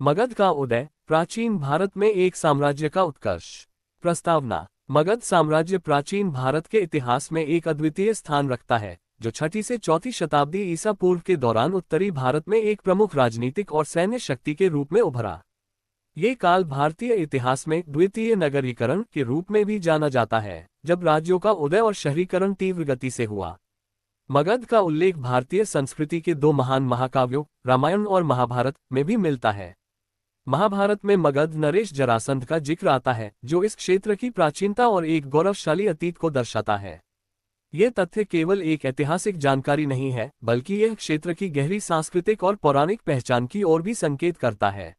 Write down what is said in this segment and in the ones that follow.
मगध का उदय, प्राचीन भारत में एक साम्राज्य का उत्कर्ष। प्रस्तावना। मगध साम्राज्य प्राचीन भारत के इतिहास में एक अद्वितीय स्थान रखता है, जो 6ठी से 4वीं शताब्दी ईसा पूर्व के दौरान उत्तरी भारत में एक प्रमुख राजनीतिक और सैन्य शक्ति के रूप में उभरा। ये काल भारतीय इतिहास में द्वितीय नगरीकरण के रूप में भी जाना जाता है, जब राज्यों का उदय और शहरीकरण तीव्र गति से हुआ। मगध का उल्लेख भारतीय संस्कृति के दो महान महाकाव्यों, रामायण और महाभारत, में भी मिलता है। महाभारत में मगध नरेश जरासंध का जिक्र आता है, जो इस क्षेत्र की प्राचीनता और एक गौरवशाली अतीत को दर्शाता है। ये तथ्य केवल एक ऐतिहासिक जानकारी नहीं है, बल्कि यह क्षेत्र की गहरी सांस्कृतिक और पौराणिक पहचान की ओर भी संकेत करता है।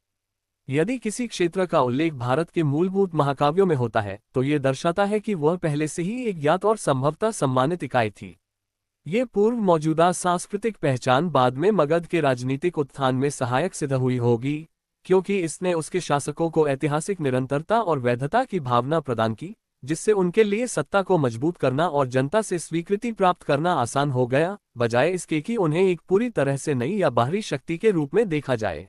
यदि किसी क्षेत्र का उल्लेख भारत के मूलभूत महाकाव्यों में होता है, तो ये दर्शाता है कि वह पहले से ही एक ज्ञात और संभवतः सम्मानित इकाई थी। ये पूर्व मौजूदा सांस्कृतिक पहचान बाद में मगध के राजनीतिक उत्थान में सहायक सिद्ध हुई होगी, क्योंकि इसने उसके शासकों को ऐतिहासिक निरंतरता और वैधता की भावना प्रदान की, जिससे उनके लिए सत्ता को मजबूत करना और जनता से स्वीकृति प्राप्त करना आसान हो गया, बजाय इसके कि उन्हें एक पूरी तरह से नई या बाहरी शक्ति के रूप में देखा जाए।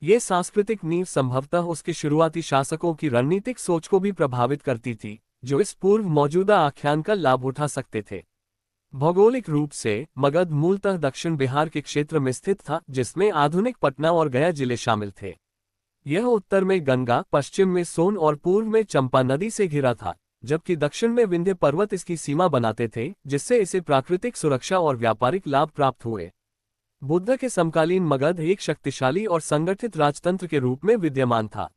ये सांस्कृतिक नींव संभवतः उसके शुरुआती शासकों की रणनीतिक सोच को भी प्रभावित करती थी, जो इस पूर्व मौजूदा आख्यान का लाभ उठा सकते थे। भौगोलिक रूप से मगध मूलतः दक्षिण बिहार के क्षेत्र में स्थित था, जिसमें आधुनिक पटना और गया जिले शामिल थे। यह उत्तर में गंगा, पश्चिम में सोन और पूर्व में चंपा नदी से घिरा था, जबकि दक्षिण में विंध्य पर्वत इसकी सीमा बनाते थे, जिससे इसे प्राकृतिक सुरक्षा और व्यापारिक लाभ प्राप्त हुए। बुद्ध के समकालीन मगध एक शक्तिशाली और संगठित राजतंत्र के रूप में विद्यमान था।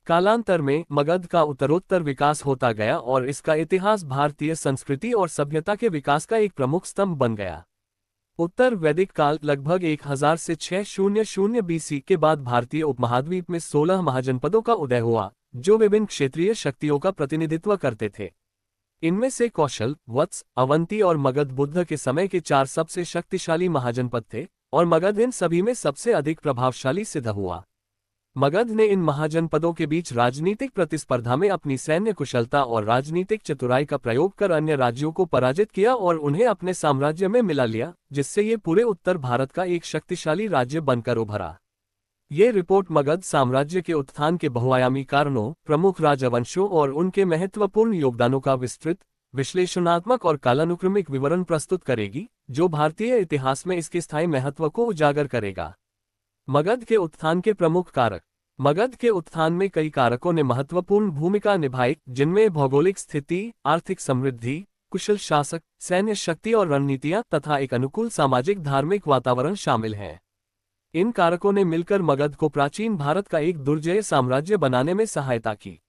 कालांतर में मगध का उत्तरोत्तर विकास होता गया और इसका इतिहास भारतीय संस्कृति और सभ्यता के विकास का एक प्रमुख स्तंभ बन गया। उत्तर वैदिक काल लगभग 1000 से 600 BC के बाद भारतीय उपमहाद्वीप में 16 महाजनपदों का उदय हुआ, जो विभिन्न क्षेत्रीय शक्तियों का प्रतिनिधित्व करते थे। इनमें से कौशल, वत्स, अवंती और मगध बुद्ध के समय के 4 सबसे शक्तिशाली महाजनपद थे, और मगध इन सभी में सबसे अधिक प्रभावशाली सिद्ध हुआ। मगध ने इन महाजनपदों के बीच राजनीतिक प्रतिस्पर्धा में अपनी सैन्य कुशलता और राजनीतिक चतुराई का प्रयोग कर अन्य राज्यों को पराजित किया और उन्हें अपने साम्राज्य में मिला लिया, जिससे ये पूरे उत्तर भारत का एक शक्तिशाली राज्य बनकर उभरा। ये रिपोर्ट मगध साम्राज्य के उत्थान के बहुआयामी कारणों, प्रमुख राजवंशों और उनके महत्वपूर्ण योगदानों का विस्तृत, विश्लेषणात्मक और कालानुक्रमिक विवरण प्रस्तुत करेगी, जो भारतीय इतिहास में इसके स्थायी महत्व को उजागर करेगा। मगध के उत्थान के प्रमुख कारक। मगध के उत्थान में कई कारकों ने महत्वपूर्ण भूमिका निभाई, जिनमें भौगोलिक स्थिति, आर्थिक समृद्धि, कुशल शासक, सैन्य शक्ति और रणनीतियां तथा एक अनुकूल सामाजिक धार्मिक वातावरण शामिल हैं। इन कारकों ने मिलकर मगध को प्राचीन भारत का एक दुर्जय साम्राज्य बनाने में सहायता की।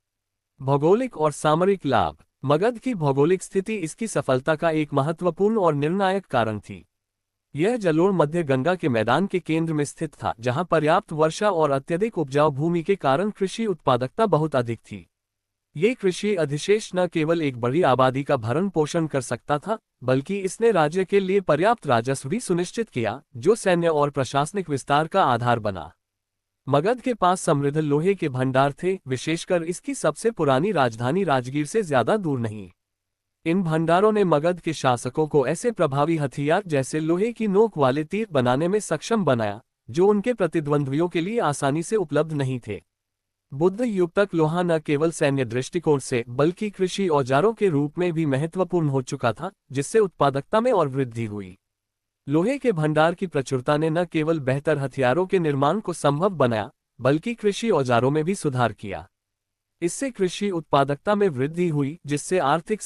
भौगोलिक और सामरिक लाभ। मगध की भौगोलिक स्थिति इसकी सफलता का एक महत्वपूर्ण और निर्णायक कारण थी। यह जलोढ़ मध्य गंगा के मैदान के केंद्र में स्थित था, जहां पर्याप्त वर्षा और अत्यधिक उपजाऊ भूमि के कारण कृषि उत्पादकता बहुत अधिक थी। ये कृषि अधिशेष न केवल एक बड़ी आबादी का भरण पोषण कर सकता था, बल्कि इसने राज्य के लिए पर्याप्त राजस्व भी सुनिश्चित किया, जो सैन्य और प्रशासनिक विस्तार का आधार बना। मगध के पास समृद्ध लोहे के भंडार थे, विशेषकर इसकी सबसे पुरानी राजधानी राजगीर से ज्यादा दूर नहीं। इन भंडारों ने मगध के शासकों को ऐसे प्रभावी हथियार जैसे लोहे की नोक वाले तीर बनाने में सक्षम बनाया, जो उनके प्रतिद्वंद्वियों के लिए आसानी से उपलब्ध नहीं थे। बुद्ध युग तक लोहा न केवल सैन्य दृष्टिकोण से, बल्कि कृषि औजारों के रूप में भी महत्वपूर्ण हो चुका था, जिससे उत्पादकता में और वृद्धि हुई। लोहे के भंडार की प्रचुरता ने न केवल बेहतर हथियारों के निर्माण को संभव बनाया, बल्कि कृषि औजारों में भी सुधार किया। इससे कृषि उत्पादकता में वृद्धि हुई, जिससे आर्थिक